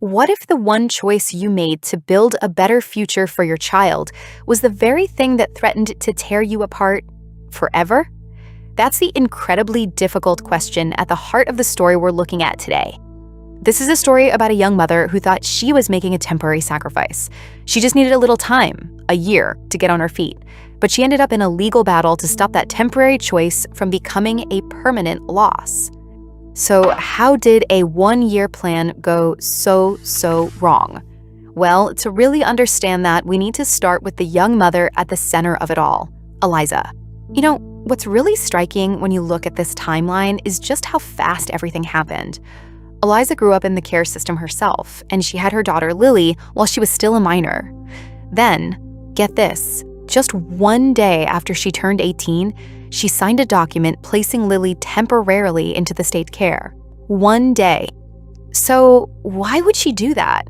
What if the one choice you made to build a better future for your child was the very thing that threatened to tear you apart forever? That's the incredibly difficult question at the heart of the story we're looking at today. This is a story about a young mother who thought she was making a temporary sacrifice. She just needed a little time, a year, to get on her feet. But she ended up in a legal battle to stop that temporary choice from becoming a permanent loss. So how did a one-year plan go so wrong? Well, to really understand that, we need to start with the young mother at the center of it all, Eliza. You know, what's really striking when you look at this timeline is just how fast everything happened. Eliza grew up in the care system herself, and she had her daughter Lily while she was still a minor. Then, get this, just one day after she turned 18, she signed a document placing Lily temporarily into the state care. One day. So why would she do that?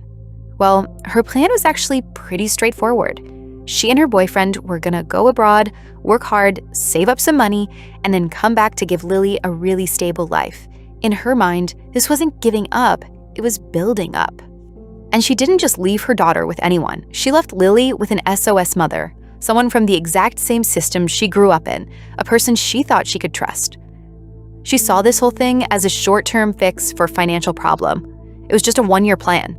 Well, her plan was actually pretty straightforward. She and her boyfriend were gonna go abroad, work hard, save up some money, and then come back to give Lily a really stable life. In her mind, this wasn't giving up, it was building up. And she didn't just leave her daughter with anyone. She left Lily with an SOS mother, someone from the exact same system she grew up in, a person she thought she could trust. She saw this whole thing as a short-term fix for a financial problem. It was just a one-year plan.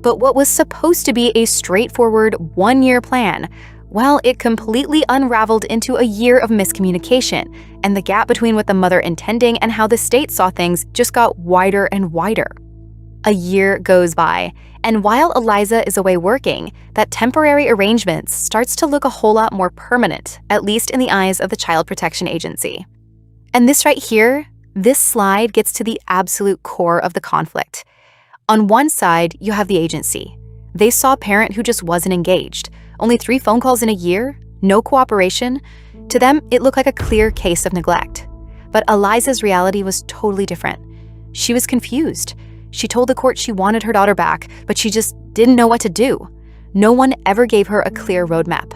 But what was supposed to be a straightforward one-year plan, well, it completely unraveled into a year of miscommunication, and the gap between what the mother intending and how the state saw things just got wider and wider. A year goes by, and while Eliza is away working, that temporary arrangement starts to look a whole lot more permanent, at least in the eyes of the Child Protection Agency. And this right here, this slide gets to the absolute core of the conflict. On one side, you have the agency. They saw a parent who just wasn't engaged. Only 3 phone calls in a year, no cooperation. To them, it looked like a clear case of neglect. But Eliza's reality was totally different. She was confused. She told the court she wanted her daughter back, but she just didn't know what to do. No one ever gave her a clear roadmap.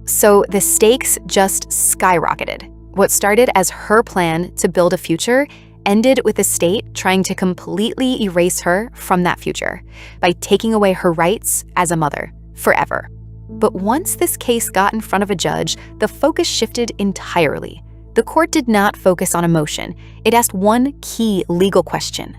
So the stakes just skyrocketed. What started as her plan to build a future ended with the state trying to completely erase her from that future by taking away her rights as a mother forever. But once this case got in front of a judge, the focus shifted entirely. The court did not focus on emotion. It asked one key legal question.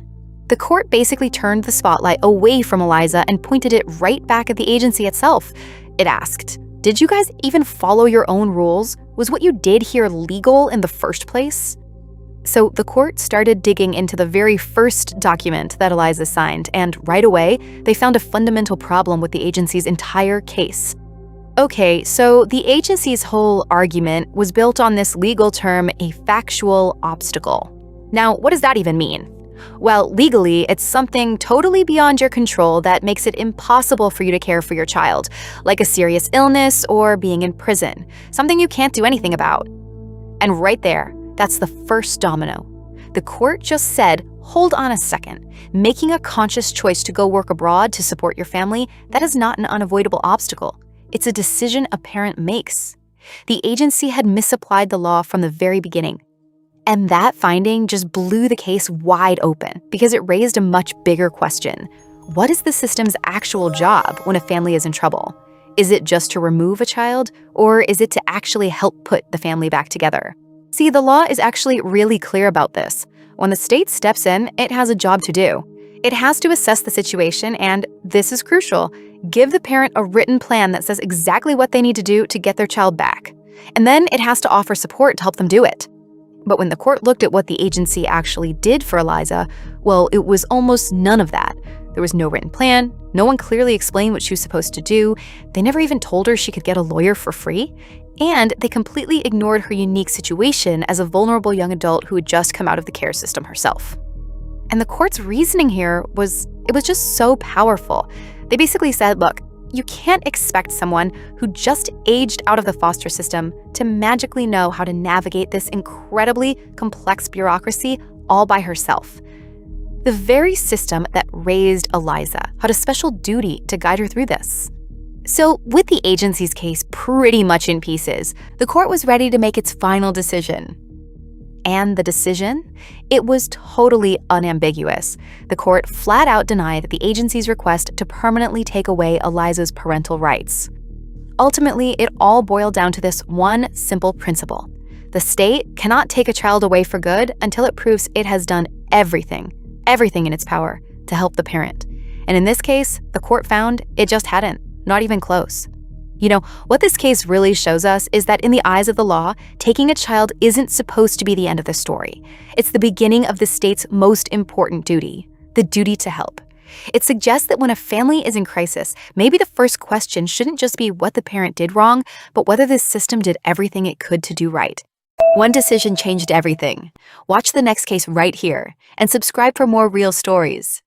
The court basically turned the spotlight away from Eliza and pointed it right back at the agency itself. It asked, "Did you guys even follow your own rules? Was what you did here legal in the first place?" So the court started digging into the very first document that Eliza signed, and right away, they found a fundamental problem with the agency's entire case. Okay, so the agency's whole argument was built on this legal term, a factual obstacle. Now, what does that even mean? Well, legally, it's something totally beyond your control that makes it impossible for you to care for your child, like a serious illness or being in prison, something you can't do anything about. And right there, that's the first domino. The court just said, hold on a second, making a conscious choice to go work abroad to support your family, that is not an unavoidable obstacle. It's a decision a parent makes. The agency had misapplied the law from the very beginning. And that finding just blew the case wide open because it raised a much bigger question. What is the system's actual job when a family is in trouble? Is it just to remove a child, or is it to actually help put the family back together? See, the law is actually really clear about this. When the state steps in, it has a job to do. It has to assess the situation and, this is crucial, give the parent a written plan that says exactly what they need to do to get their child back. And then it has to offer support to help them do it. But when the court looked at what the agency actually did for Eliza, well, it was almost none of that. There was no written plan, no one clearly explained what she was supposed to do, they never even told her she could get a lawyer for free, and they completely ignored her unique situation as a vulnerable young adult who had just come out of the care system herself. And the court's reasoning here was just so powerful. They basically said, look, you can't expect someone who just aged out of the foster system to magically know how to navigate this incredibly complex bureaucracy all by herself. The very system that raised Eliza had a special duty to guide her through this. So, with the agency's case pretty much in pieces, the court was ready to make its final decision. and the decision, it was totally unambiguous. The court flat out denied the agency's request to permanently take away Eliza's parental rights. Ultimately, it all boiled down to this one simple principle. The state cannot take a child away for good until it proves it has done everything in its power to help the parent. And in this case, the court found it just hadn't, not even close. You know, what this case really shows us is that in the eyes of the law, taking a child isn't supposed to be the end of the story. It's the beginning of the state's most important duty, the duty to help. It suggests that when a family is in crisis, maybe the first question shouldn't just be what the parent did wrong, but whether this system did everything it could to do right. One decision changed everything. Watch the next case right here, and subscribe for more real stories.